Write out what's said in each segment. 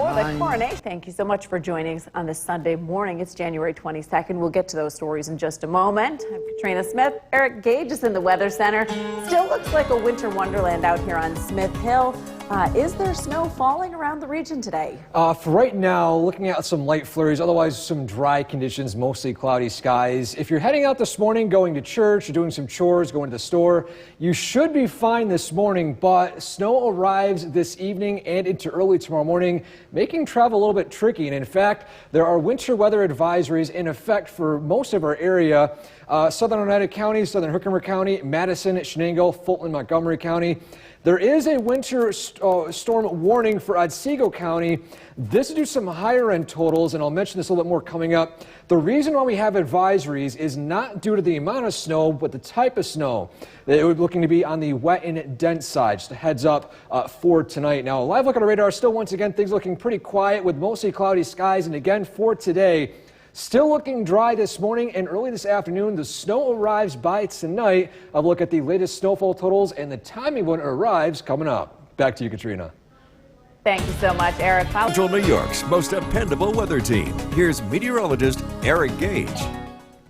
for the coronation. Thank you so much for joining us on this Sunday morning. It's January 22nd. We'll get to those stories in just a moment. I'm Katrina Smith. Eric Gage is in the Weather Center. Still looks like a winter wonderland out here on Smith Hill. Is there snow falling around the region today? For right now, looking at some light flurries, otherwise some dry conditions, mostly cloudy skies. If you're heading out this morning, going to church, or doing some chores, going to the store, you should be fine this morning, but snow arrives this evening and into early tomorrow morning, making travel a little bit tricky. And in fact, there are winter weather advisories in effect for most of our area. Southern Oneida County, Southern Herkimer County, Madison, Shenango, Fulton, Montgomery County. There is a winter storm warning for Otsego County. This is due to some higher end totals, and I'll mention this a little bit more coming up. The reason why we have advisories is not due to the amount of snow, but the type of snow. It would be looking to be on the wet and dense side. Just a heads up for tonight. Now, a live look at our radar. Still, once again, things looking pretty quiet with mostly cloudy skies. And again, for today, still looking dry this morning and early this afternoon. The snow arrives by tonight. I'll look at the latest snowfall totals and the timing when it arrives coming up. Back to you, Katrina. Thank you so much, Eric. Central New York's most dependable weather team. Here's meteorologist Eric Gage.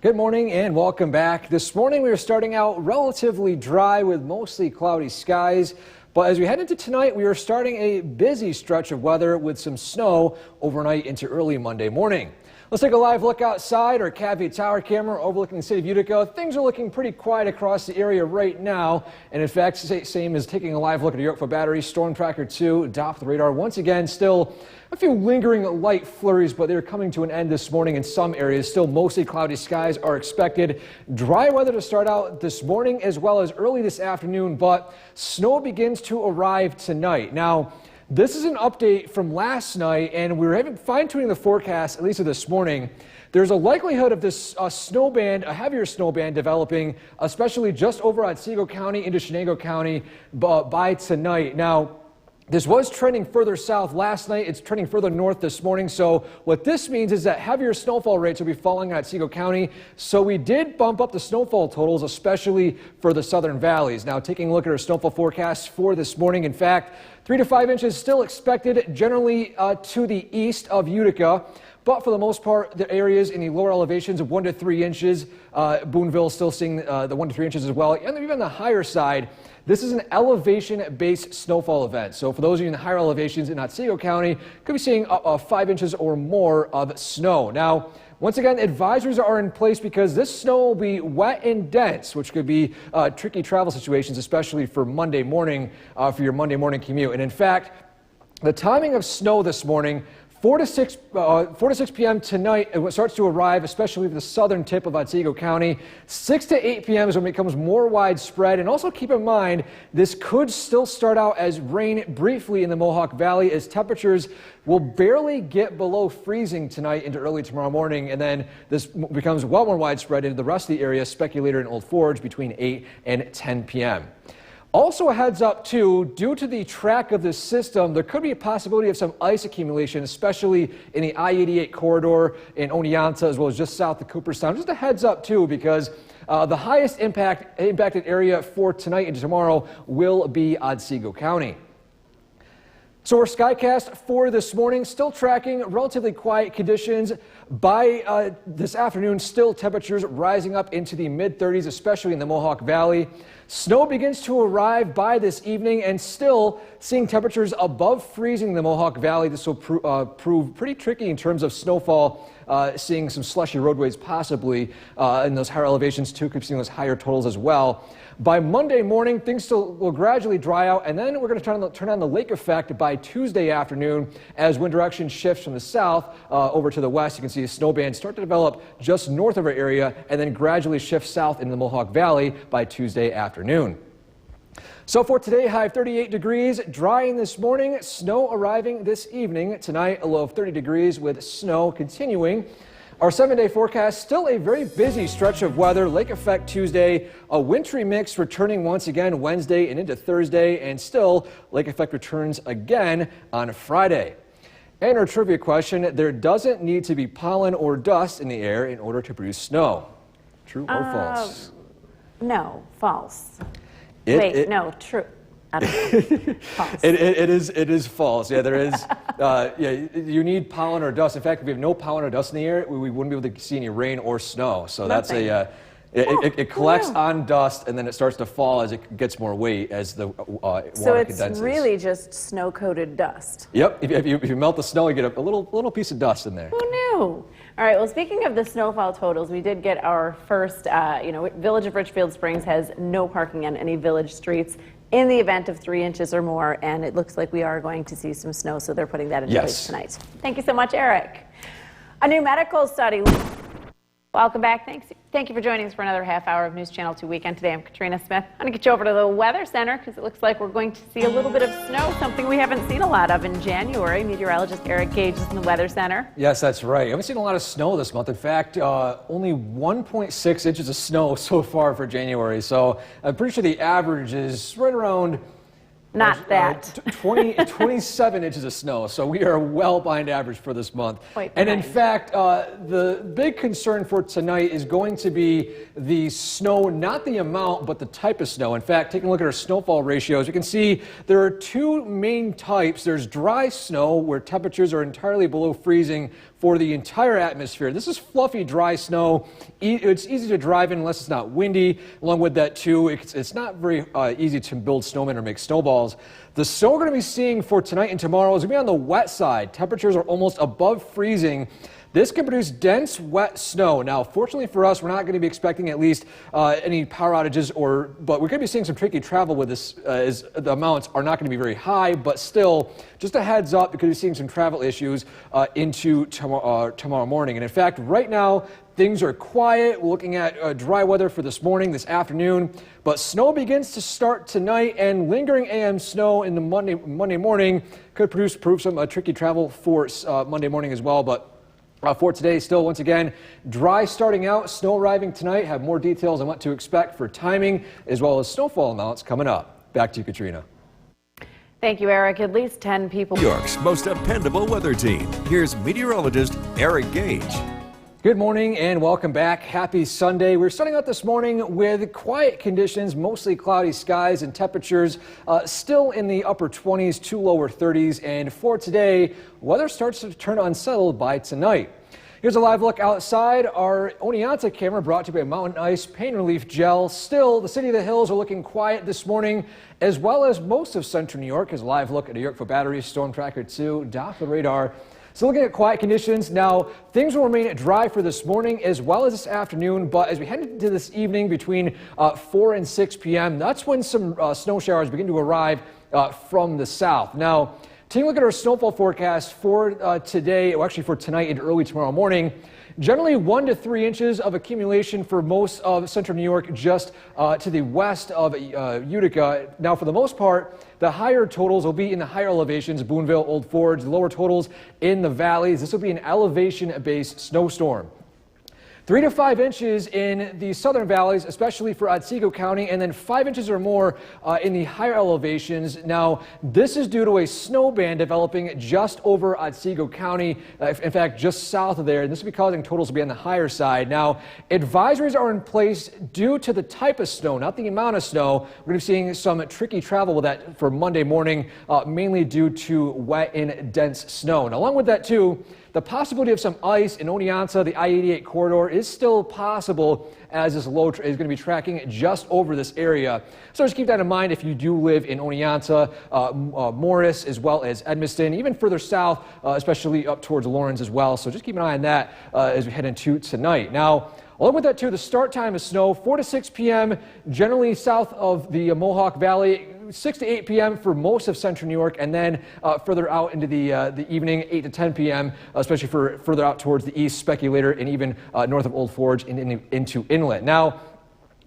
Good morning and welcome back. This morning we are starting out relatively dry with mostly cloudy skies. But as we head into tonight, we are starting a busy stretch of weather with some snow overnight into early Monday morning. Let's take a live look outside. Our Caveat Tower camera overlooking the city of Utica. Things are looking pretty quiet across the area right now. And in fact, same as taking a live look at Yorkville Battery. Storm Tracker 2 atop the radar. Once again, still a few lingering light flurries, but they're coming to an end this morning in some areas. Still mostly cloudy skies are expected. Dry weather to start out this morning as well as early this afternoon, but snow begins to arrive tonight. Now, this is an update from last night, and we were fine-tuning the forecast, at least of this morning. There's a likelihood of this snow band, a heavier snow band developing, especially just over Otsego County into Shenango County by tonight. Now, this was trending further south last night. It's trending further north this morning. So what this means is that heavier snowfall rates will be falling in Otsego County. So we did bump up the snowfall totals, especially for the southern valleys. Now, taking a look at our snowfall forecast for this morning, in fact, 3 to 5 inches still expected generally to the east of Utica. But for the most part, the areas in the lower elevations of 1 to 3 inches, Boonville still seeing the 1 to 3 inches as well. And even on the higher side, this is an elevation-based snowfall event. So for those of you in the higher elevations in Otsego County, could be seeing 5 inches or more of snow. Now, once again, advisories are in place because this snow will be wet and dense, which could be tricky travel situations, especially for Monday morning, for your Monday morning commute. And in fact, the timing of snow this morning, 4 to 6 p.m. tonight, it starts to arrive, especially for the southern tip of Otsego County. 6 to 8 p.m. is when it becomes more widespread. And also keep in mind, this could still start out as rain briefly in the Mohawk Valley, as temperatures will barely get below freezing tonight into early tomorrow morning. And then this becomes well more widespread into the rest of the area, Speculator and Old Forge, between 8 and 10 p.m. Also a heads up too, due to the track of this system, there could be a possibility of some ice accumulation, especially in the I-88 corridor in Oneonta, as well as just south of Cooperstown. Just a heads up too, because the highest impacted area for tonight and tomorrow will be Otsego County. So our Skycast for this morning, still tracking relatively quiet conditions. By this afternoon, still temperatures rising up into the mid-30s, especially in the Mohawk Valley. Snow begins to arrive by this evening, and still seeing temperatures above freezing in the Mohawk Valley. This will prove pretty tricky in terms of snowfall, seeing some slushy roadways possibly in those higher elevations too. Could be seeing those higher totals as well. By Monday morning, things still will gradually dry out, and then we're going to turn on the lake effect by Tuesday afternoon as wind direction shifts from the south over to the west. You can see a snow band start to develop just north of our area and then gradually shift south into the Mohawk Valley by Tuesday afternoon. So for today, high of 38 degrees, drying this morning, snow arriving this evening. Tonight, a low of 30 degrees with snow continuing. Our 7-day forecast, still a very busy stretch of weather. Lake effect Tuesday, a wintry mix returning once again Wednesday and into Thursday, and still lake effect returns again on Friday. And our trivia question, there doesn't need to be pollen or dust in the air in order to produce snow. True or false? No, false. No, true. I don't know. False. It is false. Yeah, there is. You need pollen or dust. In fact, if we have no pollen or dust in the air, we wouldn't be able to see any rain or snow. So that's it collects on dust and then it starts to fall as it gets more weight as the water condenses. So it's really just snow-coated dust. Yep. If you melt the snow, you get a little piece of dust in there. Who knew? All right, well, speaking of the snowfall totals, we did get our first, Village of Richfield Springs has no parking on any village streets in the event of 3 inches or more, and it looks like we are going to see some snow, so they're putting that in place tonight. Thank you so much, Eric. A new medical study. Welcome back. Thank you for joining us for another half hour of News Channel 2 Weekend. Today I'm Katrina Smith. I'm going to get you over to the Weather Center because it looks like we're going to see a little bit of snow, something we haven't seen a lot of in January. Meteorologist Eric Gage is in the Weather Center. Yes, that's right. I haven't seen a lot of snow this month. In fact, only 1.6 inches of snow so far for January. So I'm pretty sure the average is right around 27 inches of snow, so we are well behind average for this month. And in fact, the big concern for tonight is going to be the snow, not the amount, but the type of snow. In fact, taking a look at our snowfall ratios, you can see there are two main types. There's dry snow, where temperatures are entirely below freezing for the entire atmosphere. This is fluffy, dry snow. It's easy to drive in unless it's not windy. Along with that, too, it's not very easy to build snowmen or make snowballs. The snow we're going to be seeing for tonight and tomorrow is going to be on the wet side. Temperatures are almost above freezing. This can produce dense, wet snow. Now, fortunately for us, we're not going to be expecting at least any power outages, but we're going to be seeing some tricky travel with this, as the amounts are not going to be very high, but still, just a heads up, because you're seeing some travel issues into tomorrow morning. And in fact, right now, things are quiet. We're looking at dry weather for this morning, this afternoon, but snow begins to start tonight, and lingering AM snow in the Monday morning could prove some tricky travel for Monday morning as well. But for today, still, once again, dry starting out, snow arriving tonight. Have more details on what to expect for timing, as well as snowfall amounts coming up. Back to you, Katrina. Thank you, Eric. At least 10 people. New York's most dependable weather team. Here's meteorologist Eric Gage. Good morning and welcome back. Happy Sunday. We're starting out this morning with quiet conditions, mostly cloudy skies and temperatures still in the upper 20s to lower 30s. And for today, weather starts to turn unsettled by tonight. Here's a live look outside. Our Oneonta camera brought to you by Mountain Ice Pain Relief Gel. Still, the City of the Hills are looking quiet this morning, as well as most of central New York. Here's a live look at New York for Battery, Storm Tracker 2, Doppler radar. So looking at quiet conditions, now things will remain dry for this morning as well as this afternoon, but as we head into this evening between 4 and 6 p.m., that's when some snow showers begin to arrive from the south. Now, taking a look at our snowfall forecast for today, or actually for tonight and early tomorrow morning, generally 1 to 3 inches of accumulation for most of central New York, just to the west of Utica. Now, for the most part, the higher totals will be in the higher elevations, Boonville, Old Forge, the lower totals in the valleys. This will be an elevation-based snowstorm. 3 to 5 inches in the southern valleys, especially for Otsego County, and then 5 inches or more in the higher elevations. Now, this is due to a snow band developing just over Otsego County, in fact, just south of there, and this will be causing totals to be on the higher side. Now, advisories are in place due to the type of snow, not the amount of snow. We're going to be seeing some tricky travel with that for Monday morning, mainly due to wet and dense snow. And along with that, too, the possibility of some ice in Oneonta, the I-88 corridor, is still possible as this low is going to be tracking just over this area. So just keep that in mind if you do live in Oneonta, Morris, as well as Edmiston, even further south, especially up towards Lawrence as well. So just keep an eye on that as we head into tonight. Now, along with that, too, the start time of snow, 4 to 6 p.m., generally south of the Mohawk Valley, 6 to 8 p.m. for most of central New York, and then further out into the evening, 8 to 10 p.m., especially for further out towards the east, Speculator, and even north of Old Forge and into Inlet. Now,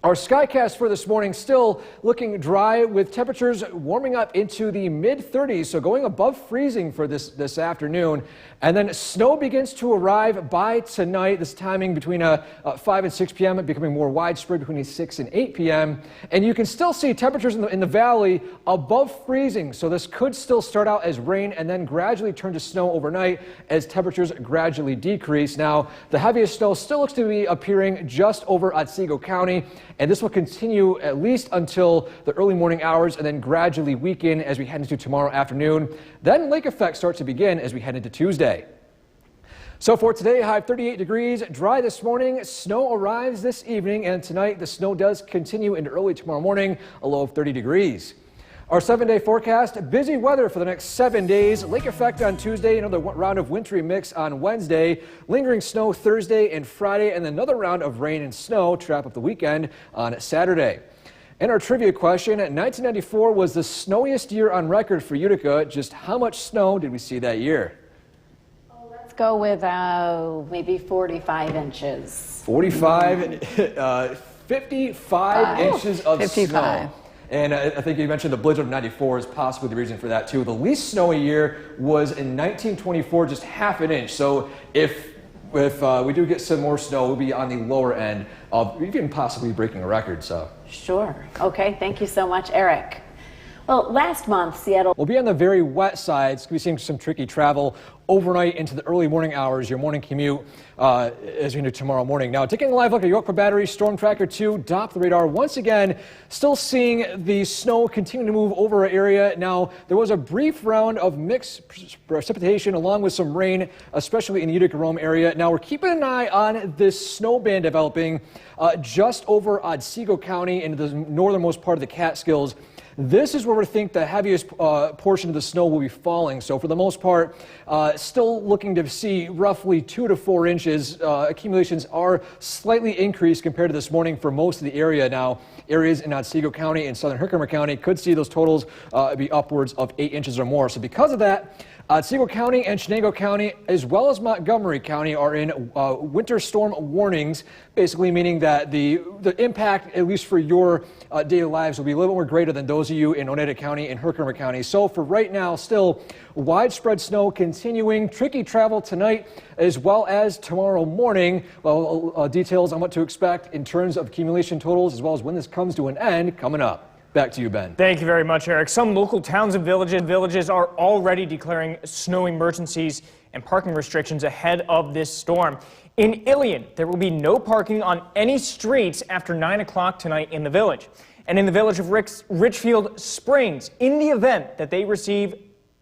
our skycast for this morning still looking dry with temperatures warming up into the mid-30s, so going above freezing for this afternoon. And then snow begins to arrive by tonight, this timing between 5 and 6 p.m., becoming more widespread between 6 and 8 p.m. And you can still see temperatures in the valley above freezing, so this could still start out as rain and then gradually turn to snow overnight as temperatures gradually decrease. Now, the heaviest snow still looks to be appearing just over Otsego County and this will continue at least until the early morning hours and then gradually weaken as we head into tomorrow afternoon. Then lake effects start to begin as we head into Tuesday. So for today, high of 38 degrees, dry this morning, snow arrives this evening, and tonight the snow does continue into early tomorrow morning, a low of 30 degrees. Our 7-day forecast, busy weather for the next 7 days. Lake effect on Tuesday, another round of wintry mix on Wednesday, lingering snow Thursday and Friday, and another round of rain and snow to wrap up the weekend on Saturday. And our trivia question, 1994 was the snowiest year on record for Utica. Just how much snow did we see that year? Let's go with maybe 45 inches. 55 inches of 55. snow. And I think you mentioned the blizzard of 94 is possibly the reason for that too. The least snowy year was in 1924, just half an inch. So if we do get some more snow, we'll be on the lower end of even possibly breaking a record. So Sure. Okay. Thank you so much, Eric. Well, last month, Seattle we'll be on the very wet side. So we'll be seeing some tricky travel overnight into the early morning hours, your morning commute as we do tomorrow morning. Now, taking a live look at Yorkville Battery Storm Tracker 2, Doppler radar. Once again, still seeing the snow continue to move over our area. Now, there was a brief round of mixed precipitation along with some rain, especially in the Utica-Rome area. Now, we're keeping an eye on this snow band developing just over Otsego County into the northernmost part of the Catskills. This is where we think the heaviest portion of the snow will be falling. So for the most part, still looking to see roughly 2 to 4 inches. Accumulations are slightly increased compared to this morning for most of the area. Now, areas in Otsego County and southern Herkimer County could see those totals be upwards of 8 inches or more. So because of that, Otsego County and Chenango County, as well as Montgomery County, are in winter storm warnings, basically meaning that the impact, at least for your daily lives, will be a little more greater than those of you in Oneida County and Herkimer County. So for right now, still widespread snow continuing, tricky travel tonight as well as tomorrow morning. Well, details on what to expect in terms of accumulation totals as well as when this comes to an end coming up. Back to you, Ben. Thank you very much, Eric. Some local towns and villages are already declaring snow emergencies and parking restrictions ahead of this storm. In Ilion, there will be no parking on any streets after 9 o'clock tonight in the village. And in the village of Richfield Springs, in the event that they receive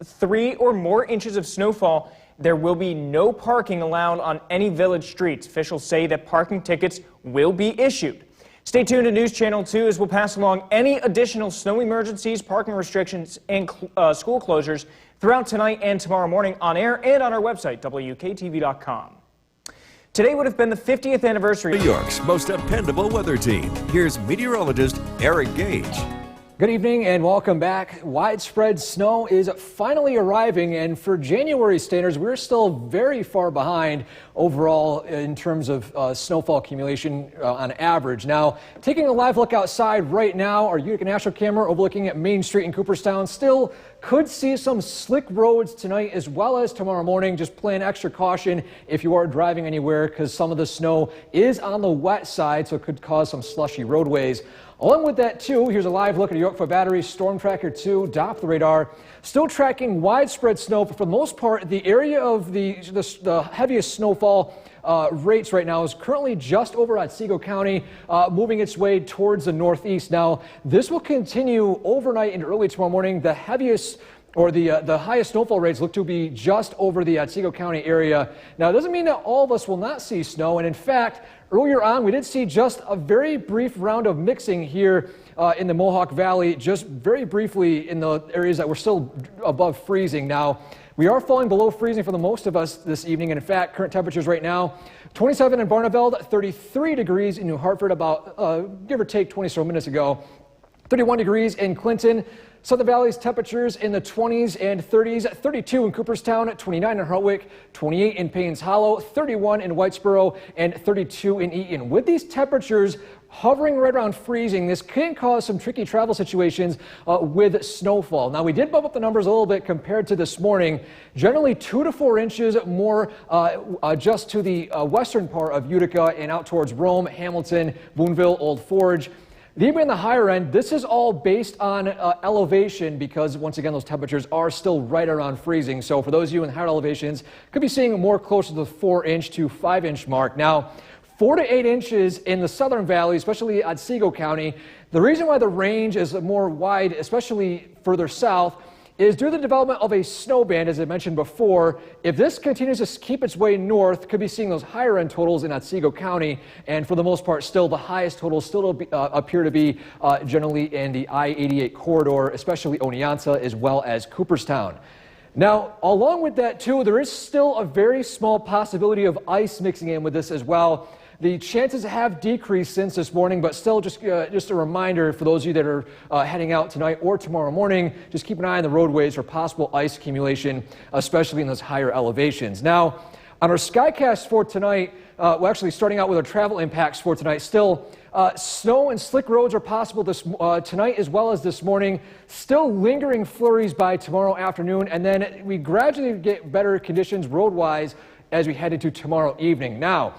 3 or more inches of snowfall, there will be no parking allowed on any village streets. Officials say that parking tickets will be issued. Stay tuned to News Channel 2 as we'll pass along any additional snow emergencies, parking restrictions, and school closures throughout tonight and tomorrow morning on air and on our website, WKTV.com. Today would have been the 50th anniversary. New York's most dependable weather team. Here's meteorologist Eric Gage. Good evening and welcome back. Widespread snow is finally arriving, and for January standards, we're still very far behind overall in terms of snowfall accumulation on average. Now, taking a live look outside right now, our Utica National camera overlooking at Main Street in Cooperstown still could see some slick roads tonight as well as tomorrow morning. Just plan extra caution if you are driving anywhere because some of the snow is on the wet side, so it could cause some slushy roadways. Along with that, too, here's a live look at Yorkville Battery Storm Tracker 2 Doppler radar. Still tracking widespread snow, but for the most part, the area of the heaviest snowfall rates right now is currently just over Otsego County, moving its way towards the northeast. Now, this will continue overnight and early tomorrow morning. The heaviest or the highest snowfall rates look to be just over the Otsego County area. Now, it doesn't mean that all of us will not see snow, and in fact, earlier on, we did see just a very brief round of mixing here in the Mohawk Valley, just very briefly in the areas that were still above freezing. Now, we are falling below freezing for the most of us this evening, and in fact, current temperatures right now, 27 in Barneveld, 33 degrees in New Hartford about, give or take 20 so minutes ago, 31 degrees in Clinton. Southern Valley's temperatures in the 20s and 30s, 32 in Cooperstown, 29 in Hartwick, 28 in Paynes Hollow, 31 in Whitesboro, and 32 in Eaton. With these temperatures hovering right around freezing, this can cause some tricky travel situations with snowfall. Now, we did bump up the numbers a little bit compared to this morning. Generally 2 to 4 inches more just to the western part of Utica and out towards Rome, Hamilton, Boonville, Old Forge. Even in the higher end, this is all based on elevation because, once again, those temperatures are still right around freezing. So for those of you in higher elevations, could be seeing more closer to the 4-inch to 5-inch mark. Now, 4 to 8 inches in the southern valley, especially Otsego County. The reason why the range is more wide, especially further south, is due to the development of a snow band, as I mentioned before. If this continues to keep its way north, could be seeing those higher end totals in Otsego County, and for the most part, still the highest totals still appear to be generally in the I-88 corridor, especially Oneonta as well as Cooperstown. Now, along with that too, there is still a very small possibility of ice mixing in with this as well. The chances have decreased since this morning, but still just a reminder for those of you that are heading out tonight or tomorrow morning, just keep an eye on the roadways for possible ice accumulation, especially in those higher elevations. Now, on our Skycast for tonight, we're actually starting out with our travel impacts for tonight. Still, snow and slick roads are possible tonight as well as this morning. Still lingering flurries by tomorrow afternoon, and then we gradually get better conditions road-wise as we head into tomorrow evening. Now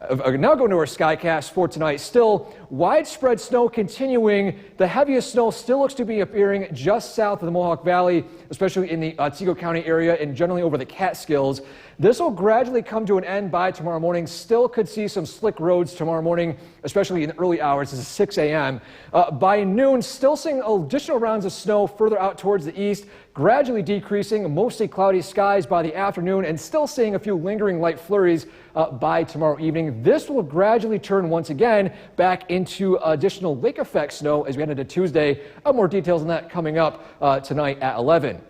going to our Skycast for tonight. Still widespread snow continuing. The heaviest snow still looks to be appearing just south of the Mohawk Valley, especially in the Otsego County area and generally over the Catskills. This will gradually come to an end by tomorrow morning. Still could see some slick roads tomorrow morning, especially in the early hours. This is 6 a.m. By noon, still seeing additional rounds of snow further out towards the east, gradually decreasing, mostly cloudy skies by the afternoon, and still seeing a few lingering light flurries by tomorrow evening. This will gradually turn once again back into additional lake effect snow as we head into Tuesday. More details on that coming up tonight at 11.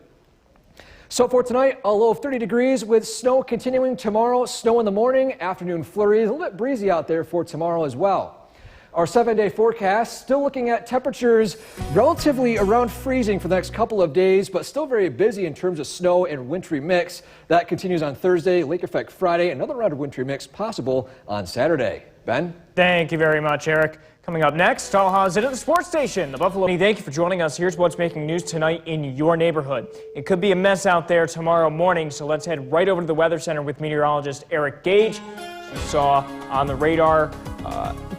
So for tonight, a low of 30 degrees with snow continuing tomorrow. Snow in the morning, afternoon flurries. A little bit breezy out there for tomorrow as well. Our 7-day forecast, still looking at temperatures relatively around freezing for the next couple of days, but still very busy in terms of snow and wintry mix. That continues on Thursday, lake effect Friday, another round of wintry mix possible on Saturday. Ben? Thank you very much, Eric. Coming up next, Tallahassee at the sports station. The Buffalo. Thank you for joining us. Here's what's making news tonight in your neighborhood. It could be a mess out there tomorrow morning, so let's head right over to the Weather Center with meteorologist Eric Gage. You saw on the radar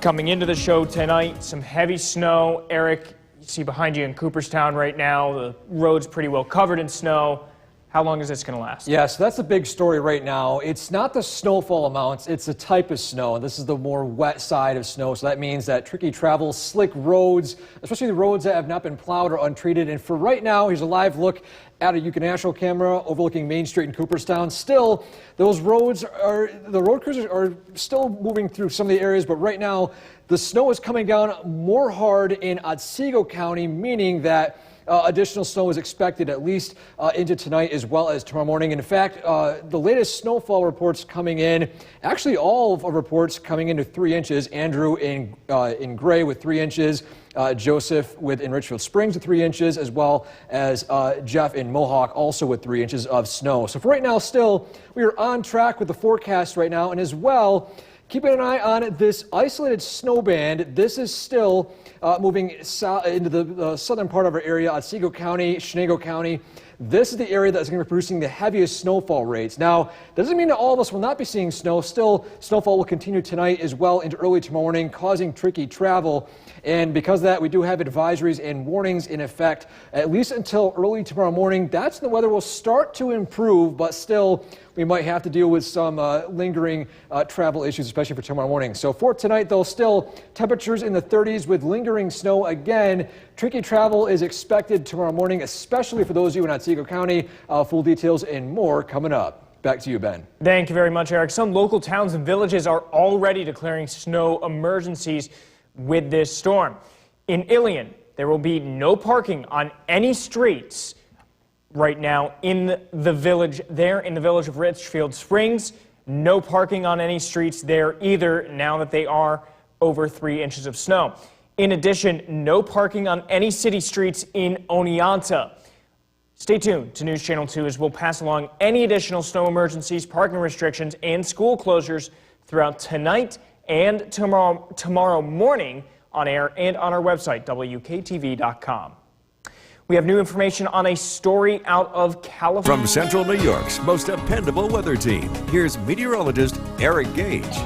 coming into the show tonight some heavy snow. Eric, you see behind you in Cooperstown right now, the road's pretty well covered in snow. How long is this going to last? Yeah, so that's the big story right now. It's not the snowfall amounts, it's the type of snow. This is the more wet side of snow, so that means that tricky travel, slick roads, especially the roads that have not been plowed or untreated. And for right now, here's a live look at a Yucca National camera overlooking Main Street in Cooperstown. Still, those roads are, the road cruisers are still moving through some of the areas, but right now, the snow is coming down more hard in Otsego County, meaning that additional snow is expected at least into tonight as well as tomorrow morning. In fact, the latest snowfall reports coming in, actually all of our reports coming into 3 inches. Andrew in Gray with 3 inches, Joseph in Richfield Springs with 3 inches, as well as Jeff in Mohawk also with 3 inches of snow. So for right now, still, we are on track with the forecast right now, and as well, keeping an eye on this isolated snow band. This is still moving south into the southern part of our area, Otsego County, Chenango County. This is the area that's going to be producing the heaviest snowfall rates. Now, that doesn't mean that all of us will not be seeing snow. Still, snowfall will continue tonight as well into early tomorrow morning, causing tricky travel. And because of that, we do have advisories and warnings in effect at least until early tomorrow morning. That's when the weather will start to improve, but still, we might have to deal with some lingering travel issues, especially for tomorrow morning. So for tonight, though, still temperatures in the 30s with lingering snow again. Tricky travel is expected tomorrow morning, especially for those of you in Otsego County. Full details and more coming up. Back to you, Ben. Thank you very much, Eric. Some local towns and villages are already declaring snow emergencies with this storm. In Ilion, there will be no parking on any streets right now in the village of Richfield Springs. No parking on any streets there either now that they are over 3 inches of snow. In addition, no parking on any city streets in Oneonta. Stay tuned to News Channel 2 as we'll pass along any additional snow emergencies, parking restrictions, and school closures throughout tonight and tomorrow morning on air and on our website, WKTV.com. We have new information on a story out of California. From Central New York's most dependable weather team, here's meteorologist Eric Gage.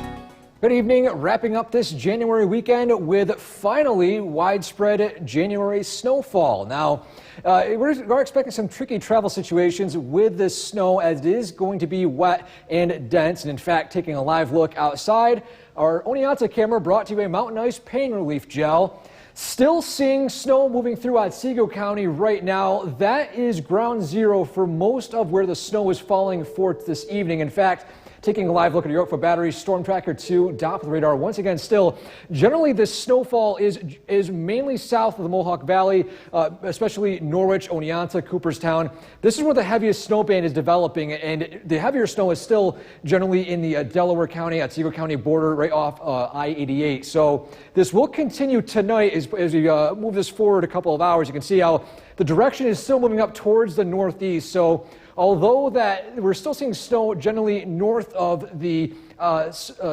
Good evening. Wrapping up this January weekend with finally widespread January snowfall. Now, we're expecting some tricky travel situations with this snow as it is going to be wet and dense. And in fact, taking a live look outside, our Oneonta camera brought to you by Mountain Ice Pain Relief Gel. Still seeing snow moving through Otsego County right now. That is ground zero for most of where the snow is falling for this evening. In fact, taking a live look at Yorkville Battery Storm Tracker 2 Doppler radar. Once again, still, generally this snowfall is mainly south of the Mohawk Valley, especially Norwich, Oneonta, Cooperstown. This is where the heaviest snow band is developing, and the heavier snow is still generally in the Delaware County, Otsego County border, right off I-88. So this will continue tonight as we move this forward a couple of hours. You can see how the direction is still moving up towards the northeast. So although that we're still seeing snow generally north of the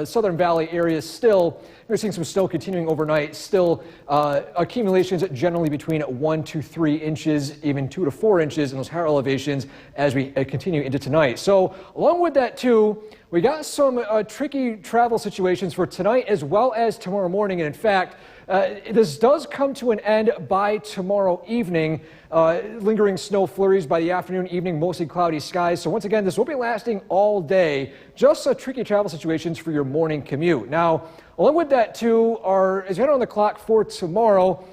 Southern Valley area, still we're seeing some snow continuing overnight. Still accumulations generally between 1 to 3 inches, even 2 to 4 inches in those higher elevations as we continue into tonight. So along with that too, we got some tricky travel situations for tonight as well as tomorrow morning. And in fact, this does come to an end by tomorrow evening. Lingering snow flurries by the afternoon, evening, mostly cloudy skies. So once again, this will be lasting all day. Just tricky travel situations for your morning commute. Now, along with that too, as you head on the clock for tomorrow,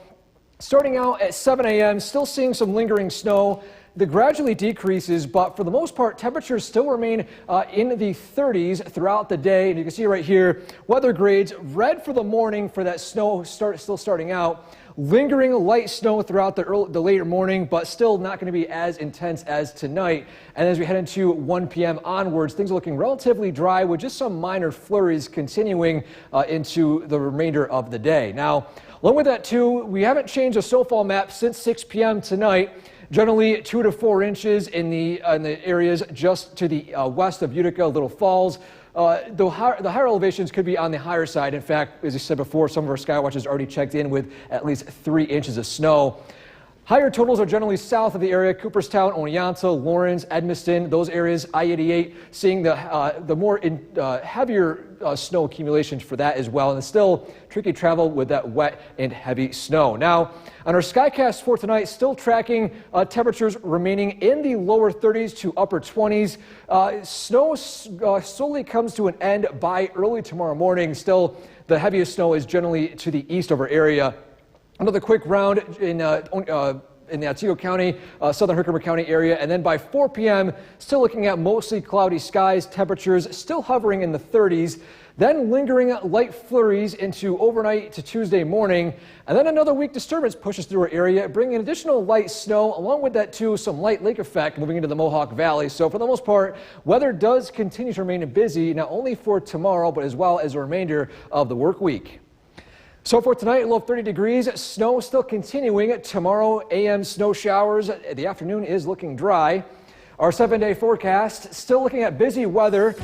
starting out at 7 a.m., still seeing some lingering snow. That gradually decreases, but for the most part, temperatures still remain in the 30s throughout the day. And you can see right here, weather grades red for the morning for that snow still starting out. Lingering light snow throughout the later morning, but still not going to be as intense as tonight. And as we head into 1 p.m. onwards, things are looking relatively dry with just some minor flurries continuing into the remainder of the day. Now, along with that too, we haven't changed the snowfall map since 6 p.m. tonight. Generally 2 to 4 inches in the areas just to the west of Utica, Little Falls. The higher elevations could be on the higher side. In fact, as I said before, some of our skywatchers already checked in with at least 3 inches of snow. Higher totals are generally south of the area, Cooperstown, Oneonta, Lawrence, Edmiston, those areas, I-88, seeing the more heavier snow accumulations for that as well. And it's still tricky travel with that wet and heavy snow. Now, on our Skycast for tonight, still tracking temperatures remaining in the lower 30s to upper 20s. Snow slowly comes to an end by early tomorrow morning. Still, the heaviest snow is generally to the east of our area. Another quick round in the Otsego County, southern Herkimer County area, and then by 4 p.m., still looking at mostly cloudy skies, temperatures still hovering in the 30s, then lingering light flurries into overnight to Tuesday morning, and then another weak disturbance pushes through our area, bringing additional light snow, along with that too, some light lake effect moving into the Mohawk Valley. So for the most part, weather does continue to remain busy, not only for tomorrow, but as well as the remainder of the work week. So for tonight, low of 30 degrees, snow still continuing. Tomorrow, AM snow showers. The afternoon is looking dry. Our 7-day forecast, still looking at busy weather,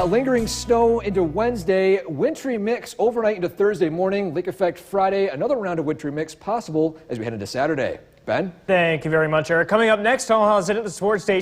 lingering snow into Wednesday, wintry mix overnight into Thursday morning, lake effect Friday, another round of wintry mix possible as we head into Saturday. Ben? Thank you very much, Eric. Coming up next, I'll sit at the sports station.